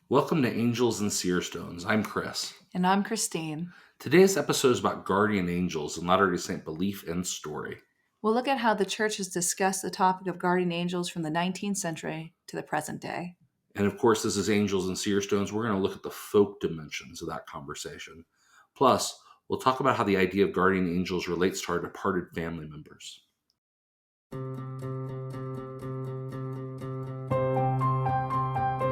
Welcome to Angels and Seer Stones. I'm Chris. And I'm Christine. Today's episode is about guardian angels and Latter-day Saint belief and story. We'll look at how the church has discussed the topic of guardian angels from the 19th century to the present day. And of course, this is Angels and Seer Stones. We're going to look at the folk dimensions of that conversation. Plus, we'll talk about how the idea of guardian angels relates to our departed family members.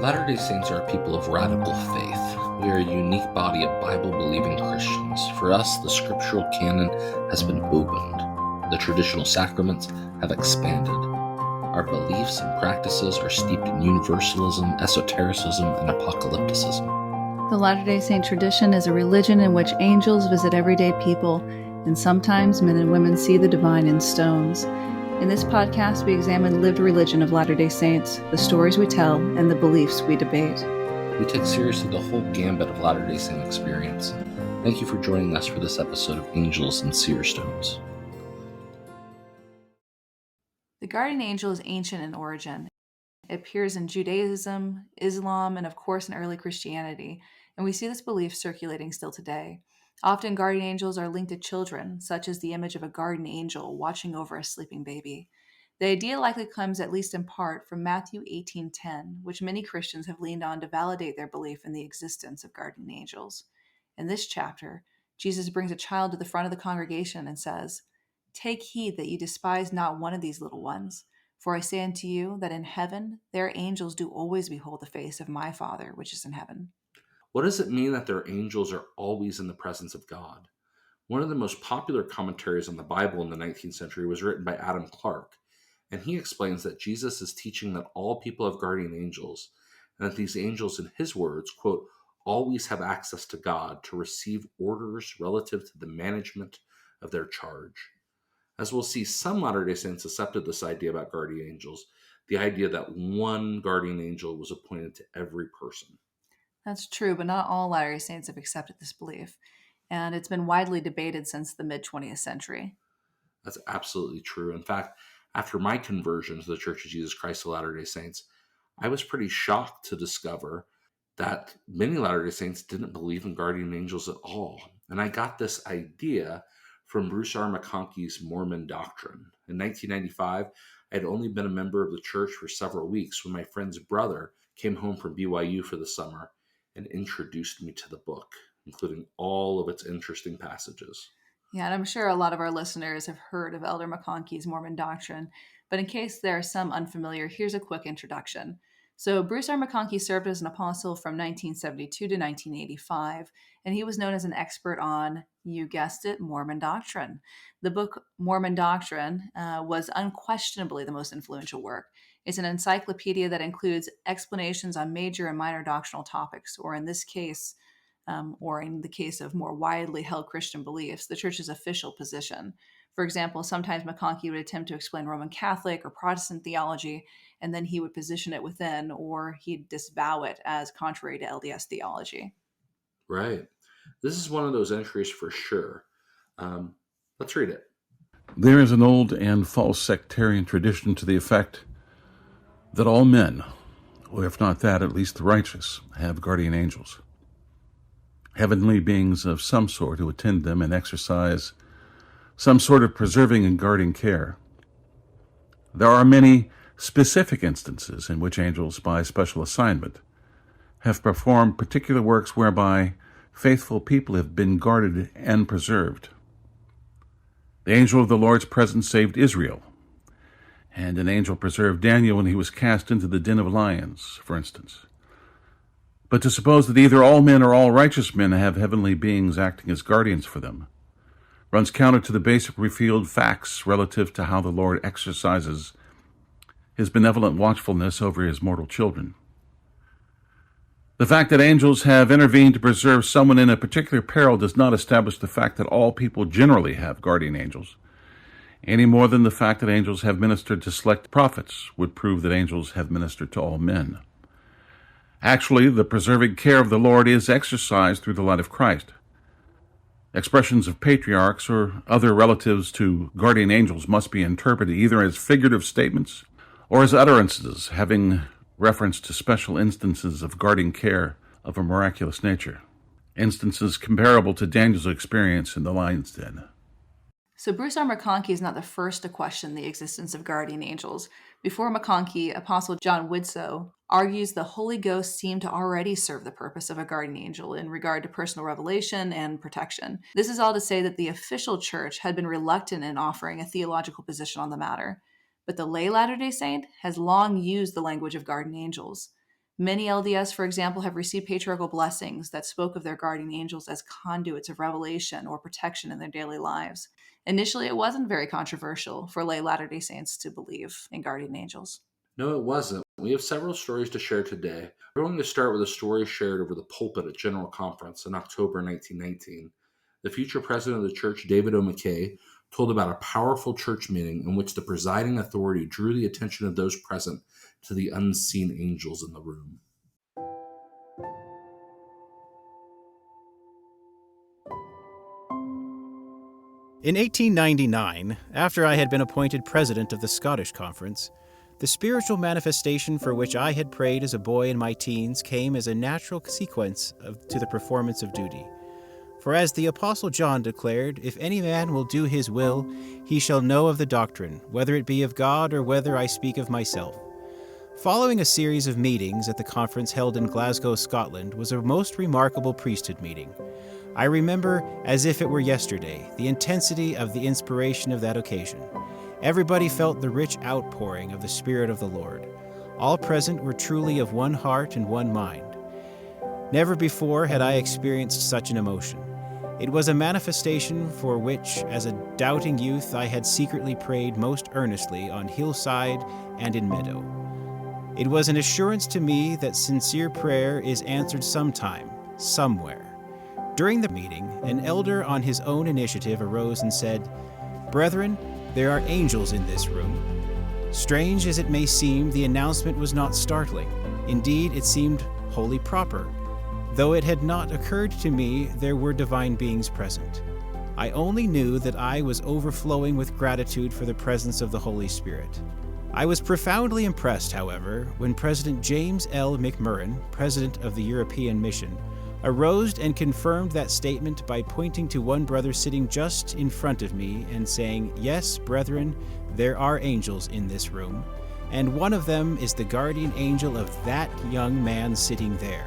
Latter-day Saints are a people of radical faith. We are a unique body of Bible-believing Christians. For us, the Scriptural canon has been opened. The traditional sacraments have expanded. Our beliefs and practices are steeped in universalism, esotericism, and apocalypticism. The Latter-day Saint tradition is a religion in which angels visit everyday people, and sometimes men and women see the divine in stones. In this podcast, we examine the lived religion of Latter-day Saints, the stories we tell, and the beliefs we debate. We take seriously the whole gambit of Latter-day Saint experience. Thank you for joining us for this episode of Angels and Seer Stones. The guardian angel is ancient in origin. It appears in Judaism, Islam, and of course in early Christianity, and we see this belief circulating still today. Often guardian angels are linked to children, such as the image of a guardian angel watching over a sleeping baby. The idea likely comes at least in part from Matthew 18:10, which many Christians have leaned on to validate their belief in the existence of guardian angels. In this chapter, Jesus brings a child to the front of the congregation and says, "Take heed that you despise not one of these little ones. For I say unto you that in heaven their angels do always behold the face of my Father which is in heaven." What does it mean that their angels are always in the presence of God? One of the most popular commentaries on the Bible in the 19th century was written by Adam Clarke, and he explains that Jesus is teaching that all people have guardian angels, and that these angels, in his words, quote, always have access to God to receive orders relative to the management of their charge. As we'll see, some Latter-day Saints accepted this idea about guardian angels, the idea that one guardian angel was appointed to every person. That's true, but not all Latter-day Saints have accepted this belief, and it's been widely debated since the mid-20th century. That's absolutely true. In fact, after my conversion to the Church of Jesus Christ of Latter-day Saints, I was pretty shocked to discover that many Latter-day Saints didn't believe in guardian angels at all. And I got this idea from Bruce R. McConkie's Mormon doctrine. In 1995, I had only been a member of the church for several weeks when my friend's brother came home from BYU for the summer and introduced me to the book, including all of its interesting passages. Yeah, and I'm sure a lot of our listeners have heard of Elder McConkie's Mormon doctrine, but in case there are some unfamiliar, here's a quick introduction. So Bruce R. McConkie served as an apostle from 1972 to 1985, and he was known as an expert on, you guessed it, Mormon doctrine. The book Mormon Doctrine was unquestionably the most influential work. It's an encyclopedia that includes explanations on major and minor doctrinal topics, or in this case, or in the case of more widely held Christian beliefs, the church's official position. For example, sometimes McConkie would attempt to explain Roman Catholic or Protestant theology, and then he would position it within, or he'd disavow it as contrary to LDS theology. Right. This is one of those entries for sure. Let's read it. There is an old and false sectarian tradition to the effect that all men, or if not that, at least the righteous, have guardian angels. Heavenly beings of some sort who attend them and exercise some sort of preserving and guarding care. There are many specific instances in which angels, by special assignment, have performed particular works whereby faithful people have been guarded and preserved. The angel of the Lord's presence saved Israel, and an angel preserved Daniel when he was cast into the den of lions, for instance. But to suppose that either all men or all righteous men have heavenly beings acting as guardians for them runs counter to the basic revealed facts relative to how the Lord exercises his benevolent watchfulness over his mortal children. The fact that angels have intervened to preserve someone in a particular peril does not establish the fact that all people generally have guardian angels, any more than the fact that angels have ministered to select prophets would prove that angels have ministered to all men. Actually, the preserving care of the Lord is exercised through the light of Christ. Expressions of patriarchs or other relatives to guardian angels must be interpreted either as figurative statements or as utterances having reference to special instances of guarding care of a miraculous nature, instances comparable to Daniel's experience in the lion's den. So Bruce R. McConkie is not the first to question the existence of guardian angels. Before McConkie, Apostle John Widtsoe argues the Holy Ghost seemed to already serve the purpose of a guardian angel in regard to personal revelation and protection. This is all to say that the official church had been reluctant in offering a theological position on the matter. But the lay Latter-day Saint has long used the language of guardian angels. Many LDS, for example, have received patriarchal blessings that spoke of their guardian angels as conduits of revelation or protection in their daily lives. Initially, it wasn't very controversial for lay Latter-day Saints to believe in guardian angels. No, it wasn't. We have several stories to share today. We're going to start with a story shared over the pulpit at General Conference in October 1919. The future president of the church, David O. McKay, told about a powerful church meeting in which the presiding authority drew the attention of those present to the unseen angels in the room. In 1899, after I had been appointed president of the Scottish Conference, the spiritual manifestation for which I had prayed as a boy in my teens came as a natural sequence to the performance of duty. For as the Apostle John declared, if any man will do his will, he shall know of the doctrine, whether it be of God or whether I speak of myself. Following a series of meetings at the conference held in Glasgow, Scotland, was a most remarkable priesthood meeting. I remember, as if it were yesterday, the intensity of the inspiration of that occasion. Everybody felt the rich outpouring of the Spirit of the Lord. All present were truly of one heart and one mind. Never before had I experienced such an emotion. It was a manifestation for which, as a doubting youth, I had secretly prayed most earnestly on hillside and in meadow. It was an assurance to me that sincere prayer is answered sometime, somewhere. During the meeting, an elder on his own initiative arose and said, "Brethren, there are angels in this room." Strange as it may seem, the announcement was not startling. Indeed, it seemed wholly proper. Though it had not occurred to me there were divine beings present. I only knew that I was overflowing with gratitude for the presence of the Holy Spirit. I was profoundly impressed, however, when President James L. McMurrin, president of the European Mission, arose and confirmed that statement by pointing to one brother sitting just in front of me and saying, "Yes, brethren, there are angels in this room, and one of them is the guardian angel of that young man sitting there."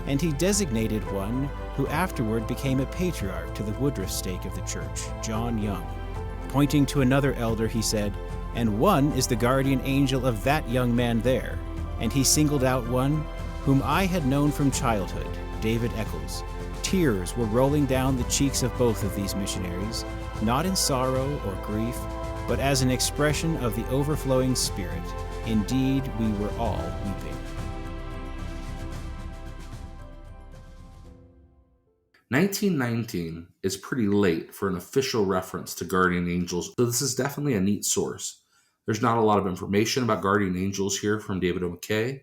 And he designated one who afterward became a patriarch to the Woodruff stake of the church, John Young. Pointing to another elder, he said, "And one is the guardian angel of that young man there." And he singled out one whom I had known from childhood, David Eccles. Tears were rolling down the cheeks of both of these missionaries, not in sorrow or grief, but as an expression of the overflowing Spirit. Indeed, we were all weeping. 1919 is pretty late for an official reference to guardian angels, so this is definitely a neat source. There's not a lot of information about guardian angels here from David O. McKay.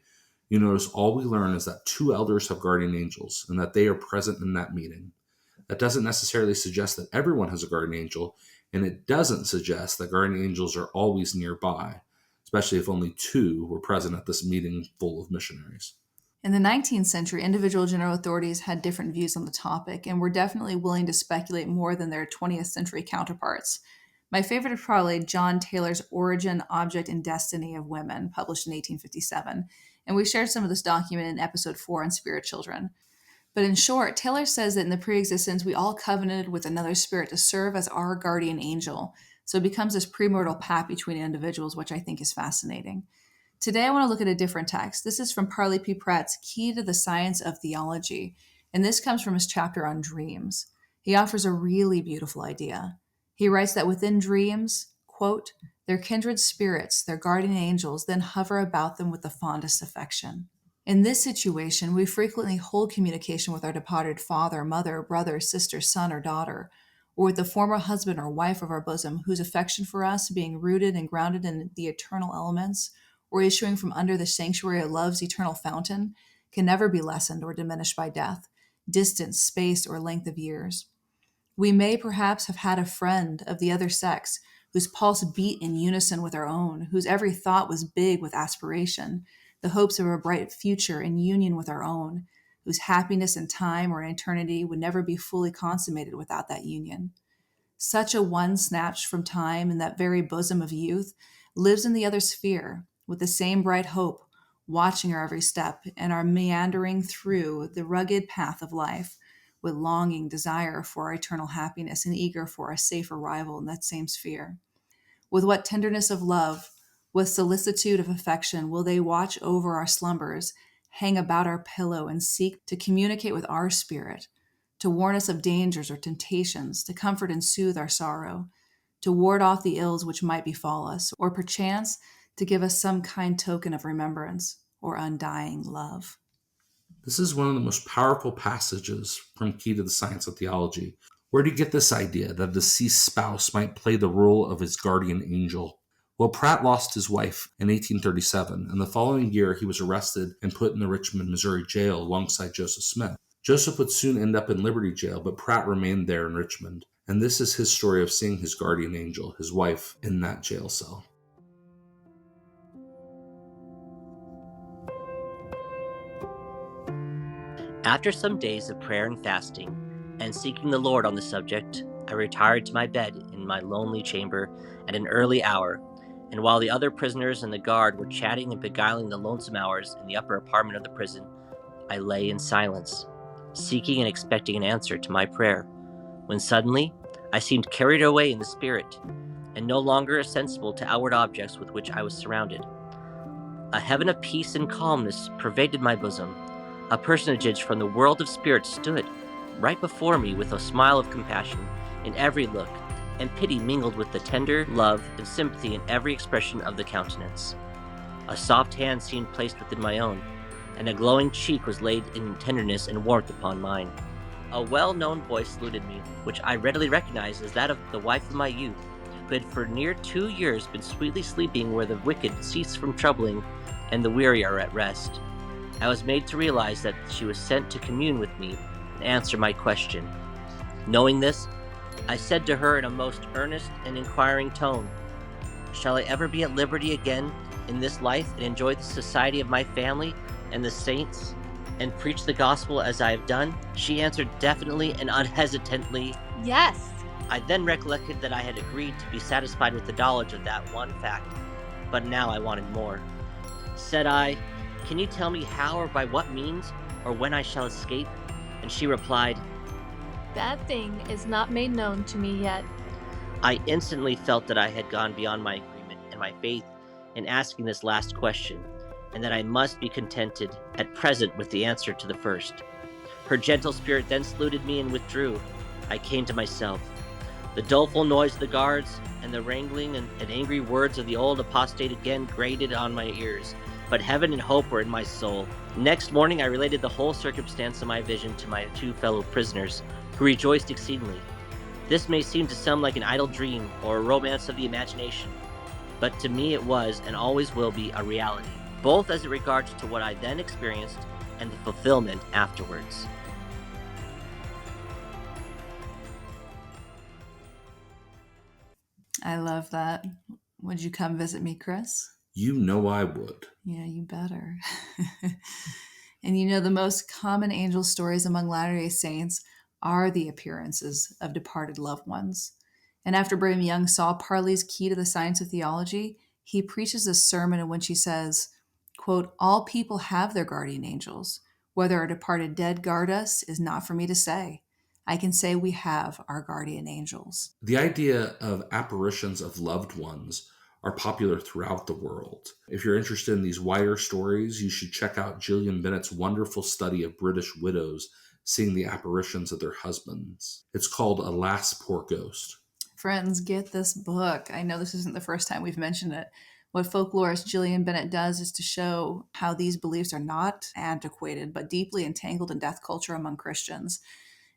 You notice all we learn is that 2 elders have guardian angels and that they are present in that meeting. That doesn't necessarily suggest that everyone has a guardian angel, and it doesn't suggest that guardian angels are always nearby, especially if only 2 were present at this meeting full of missionaries. In the 19th century, individual general authorities had different views on the topic and were definitely willing to speculate more than their 20th century counterparts. My favorite is probably John Taylor's Origin, Object, and Destiny of Women, published in 1857, and we shared some of this document in episode 4 on Spirit Children. But in short, Taylor says that in the pre-existence, we all covenanted with another spirit to serve as our guardian angel. So it becomes this premortal pact between individuals, which I think is fascinating. Today, I want to look at a different text. This is from Parley P. Pratt's Key to the Science of Theology, and this comes from his chapter on dreams. He offers a really beautiful idea. He writes that within dreams, quote, their kindred spirits, their guardian angels, then hover about them with the fondest affection. In this situation, we frequently hold communication with our departed father, mother, brother, sister, son, or daughter, or with the former husband or wife of our bosom, whose affection for us, being rooted and grounded in the eternal elements, or issuing from under the sanctuary of love's eternal fountain, can never be lessened or diminished by death, distance, space, or length of years. We may perhaps have had a friend of the other sex whose pulse beat in unison with our own, whose every thought was big with aspiration, the hopes of a bright future in union with our own, whose happiness in time or in eternity would never be fully consummated without that union. Such a one snatched from time in that very bosom of youth lives in the other sphere with the same bright hope, watching our every step and our meandering through the rugged path of life with longing desire for our eternal happiness and eager for a safe arrival in that same sphere. With what tenderness of love, with solicitude of affection will they watch over our slumbers, hang about our pillow, and seek to communicate with our spirit, to warn us of dangers or temptations, to comfort and soothe our sorrow, to ward off the ills which might befall us, or perchance to give us some kind token of remembrance or undying love. This is one of the most powerful passages from Key to the Science of Theology. Where do you get this idea that a deceased spouse might play the role of his guardian angel? Well, Pratt lost his wife in 1837, and the following year he was arrested and put in the Richmond, Missouri jail alongside Joseph Smith. Joseph would soon end up in Liberty Jail, but Pratt remained there in Richmond. And this is his story of seeing his guardian angel, his wife, in that jail cell. After some days of prayer and fasting, and seeking the Lord on the subject, I retired to my bed in my lonely chamber at an early hour, and while the other prisoners and the guard were chatting and beguiling the lonesome hours in the upper apartment of the prison, I lay in silence, seeking and expecting an answer to my prayer, when suddenly I seemed carried away in the spirit, and no longer sensible to outward objects with which I was surrounded. A heaven of peace and calmness pervaded my bosom. A personage from the world of spirits stood right before me with a smile of compassion in every look, and pity mingled with the tender love and sympathy in every expression of the countenance. A soft hand seemed placed within my own, and a glowing cheek was laid in tenderness and warmth upon mine. A well-known voice saluted me, which I readily recognized as that of the wife of my youth, who had for near 2 years been sweetly sleeping where the wicked cease from troubling and the weary are at rest. I was made to realize that she was sent to commune with me and answer my question. Knowing this, I said to her in a most earnest and inquiring tone, "Shall I ever be at liberty again in this life and enjoy the society of my family and the saints and preach the gospel as I have done?" She answered definitely and unhesitatingly, "Yes." I then recollected that I had agreed to be satisfied with the knowledge of that one fact, but now I wanted more. Said I, "Can you tell me how or by what means, or when I shall escape?" And she replied, "That thing is not made known to me yet." I instantly felt that I had gone beyond my agreement and my faith in asking this last question, and that I must be contented at present with the answer to the first. Her gentle spirit then saluted me and withdrew. I came to myself. The doleful noise of the guards and the wrangling and angry words of the old apostate again grated on my ears, but heaven and hope were in my soul. Next morning I related the whole circumstance of my vision to my 2 fellow prisoners, who rejoiced exceedingly. This may seem to some like an idle dream or a romance of the imagination, but to me it was and always will be a reality, both as it regards to what I then experienced and the fulfillment afterwards. I love that. Would you come visit me, Chris? You know I would. Yeah, you better. And you know, the most common angel stories among Latter-day Saints are the appearances of departed loved ones. And after Brigham Young saw Parley's Key to the Science of Theology, he preaches a sermon in which he says, quote, "All people have their guardian angels. Whether our departed dead guard us is not for me to say. I can say we have our guardian angels." The idea of apparitions of loved ones are popular throughout the world. If you're interested in these wider stories, you should check out Gillian Bennett's wonderful study of British widows seeing the apparitions of their husbands. It's called Alas, Poor Ghost. Friends, get this book. I know this isn't the first time we've mentioned it. What folklorist Gillian Bennett does is to show how these beliefs are not antiquated, but deeply entangled in death culture among Christians.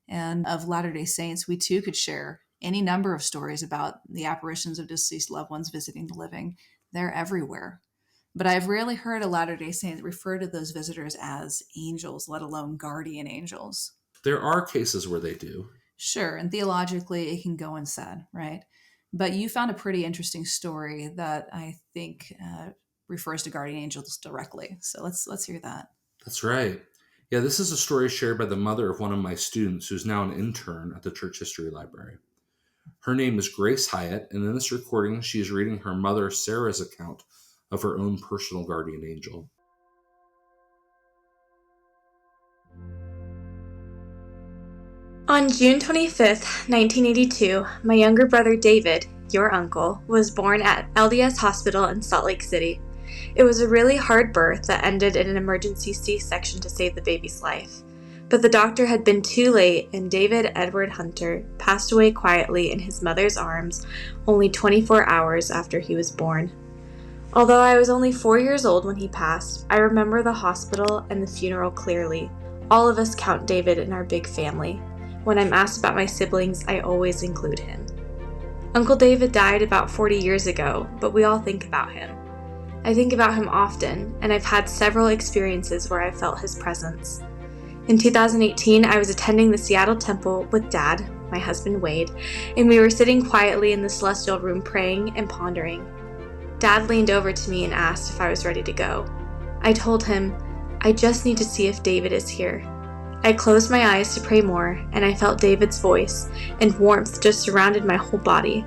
And of Latter-day Saints, we too could share any number of stories about the apparitions of deceased loved ones visiting the living. They're everywhere. But I've rarely heard a Latter-day Saint refer to those visitors as angels, let alone guardian angels. There are cases where they do. Sure, and theologically it can go unsaid, right? But you found a pretty interesting story that I think refers to guardian angels directly. So let's hear that. That's right. Yeah, this is a story shared by the mother of one of my students who's now an intern at the Church History Library. Her name is Grace Hyatt, and in this recording, she is reading her mother Sarah's account of her own personal guardian angel. On June 25th, 1982, my younger brother David, your uncle, was born at LDS Hospital in Salt Lake City. It was a really hard birth that ended in an emergency C-section to save the baby's life. But the doctor had been too late, and David Edward Hunter passed away quietly in his mother's arms only 24 hours after he was born. Although I was only 4 years old when he passed, I remember the hospital and the funeral clearly. All of us count David in our big family. When I'm asked about my siblings, I always include him. Uncle David died about 40 years ago, but we all think about him. I think about him often, and I've had several experiences where I felt his presence. In 2018, I was attending the Seattle Temple with Dad, my husband Wade, and we were sitting quietly in the celestial room praying and pondering. Dad leaned over to me and asked if I was ready to go. I told him, I just need to see if David is here. I closed my eyes to pray more, and I felt David's voice, and warmth just surrounded my whole body.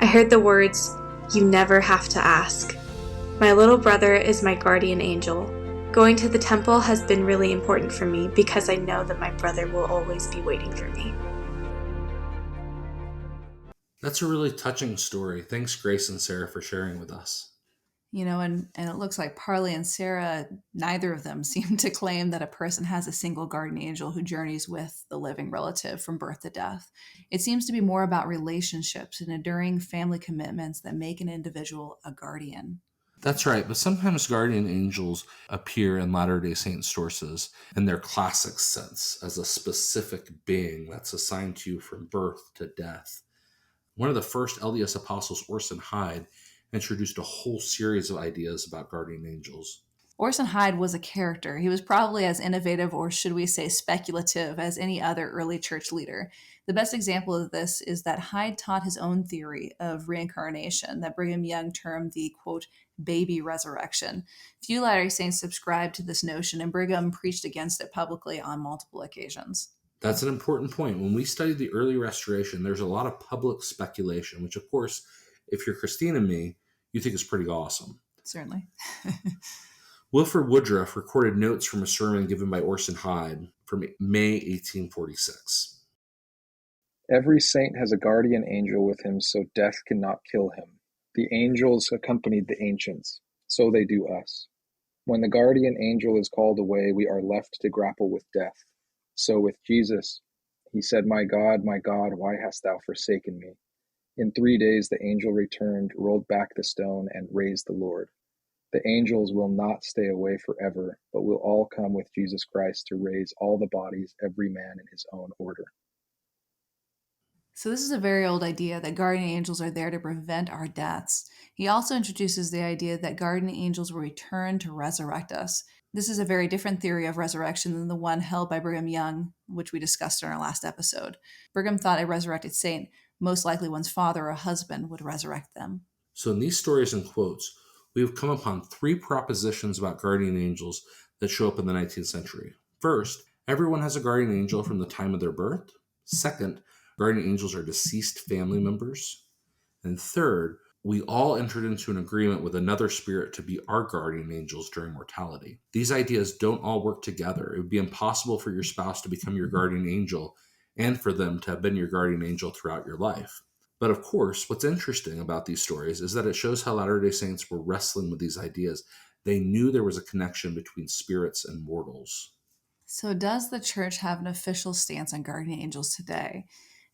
I heard the words, "You never have to ask." My little brother is my guardian angel. Going to the temple has been really important for me because I know that my brother will always be waiting for me. That's a really touching story. Thanks, Grace and Sarah, for sharing with us. And it looks like Parley and Sarah, neither of them seem to claim that a person has a single guardian angel who journeys with the living relative from birth to death. It seems to be more about relationships and enduring family commitments that make an individual a guardian. That's right, but sometimes guardian angels appear in Latter-day Saint sources in their classic sense as a specific being that's assigned to you from birth to death. One of the first LDS apostles, Orson Hyde, introduced a whole series of ideas about guardian angels. Orson Hyde was a character. He was probably as innovative, or should we say speculative, as any other early church leader. The best example of this is that Hyde taught his own theory of reincarnation that Brigham Young termed the, quote, baby resurrection. Few Latter-day Saints subscribed to this notion, and Brigham preached against it publicly on multiple occasions. That's an important point. When we study the early restoration, there's a lot of public speculation, which, of course, if you're Christine and me, you think is pretty awesome. Certainly. Wilford Woodruff recorded notes from a sermon given by Orson Hyde from May 1846. Every saint has a guardian angel with him, so death cannot kill him. The angels accompanied the ancients, so they do us. When the guardian angel is called away, we are left to grapple with death. So with Jesus, he said, my God, why hast thou forsaken me? In 3 days the angel returned, rolled back the stone, and raised the Lord. The angels will not stay away forever, but will all come with Jesus Christ to raise all the bodies, every man in his own order. So this is a very old idea that guardian angels are there to prevent our deaths. He also introduces the idea that guardian angels will return to resurrect us. This is a very different theory of resurrection than the one held by Brigham Young, which we discussed in our last episode. Brigham thought a resurrected saint, most likely one's father or husband, would resurrect them. So in these stories and quotes, we have come upon 3 propositions about guardian angels that show up in the 19th century. First, everyone has a guardian angel from the time of their birth. Second, guardian angels are deceased family members. And third, we all entered into an agreement with another spirit to be our guardian angels during mortality. These ideas don't all work together. It would be impossible for your spouse to become your guardian angel and for them to have been your guardian angel throughout your life. But of course, what's interesting about these stories is that it shows how Latter-day Saints were wrestling with these ideas. They knew there was a connection between spirits and mortals. So does the church have an official stance on guardian angels today?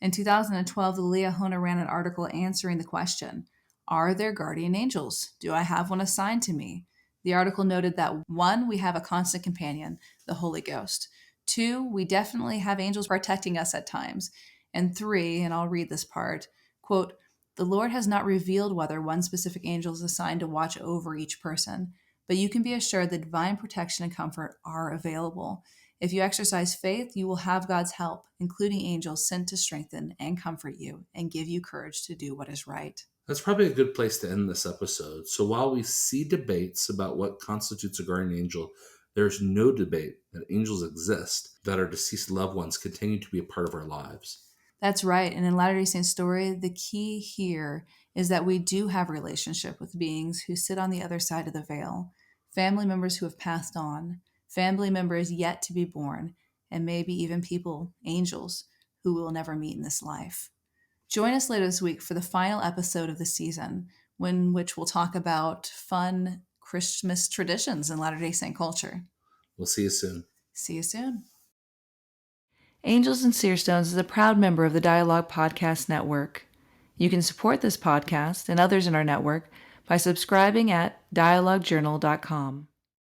In 2012, the Liahona ran an article answering the question, are there guardian angels? Do I have one assigned to me? The article noted that 1, we have a constant companion, the Holy Ghost. 2, we definitely have angels protecting us at times. And 3, and I'll read this part, quote, the Lord has not revealed whether one specific angel is assigned to watch over each person, but you can be assured that divine protection and comfort are available. If you exercise faith, you will have God's help, including angels sent to strengthen and comfort you and give you courage to do what is right. That's probably a good place to end this episode. So while we see debates about what constitutes a guardian angel, there's no debate that angels exist, that our deceased loved ones continue to be a part of our lives. That's right. And in Latter-day Saints story, the key here is that we do have a relationship with beings who sit on the other side of the veil, family members who have passed on, family members yet to be born, and maybe even people, angels, who we will never meet in this life. Join us later this week for the final episode of the season, which we'll talk about fun Christmas traditions in Latter-day Saint culture. We'll see you soon. See you soon. Angels and Seerstones is a proud member of the Dialogue Podcast Network. You can support this podcast and others in our network by subscribing at dialoguejournal.com.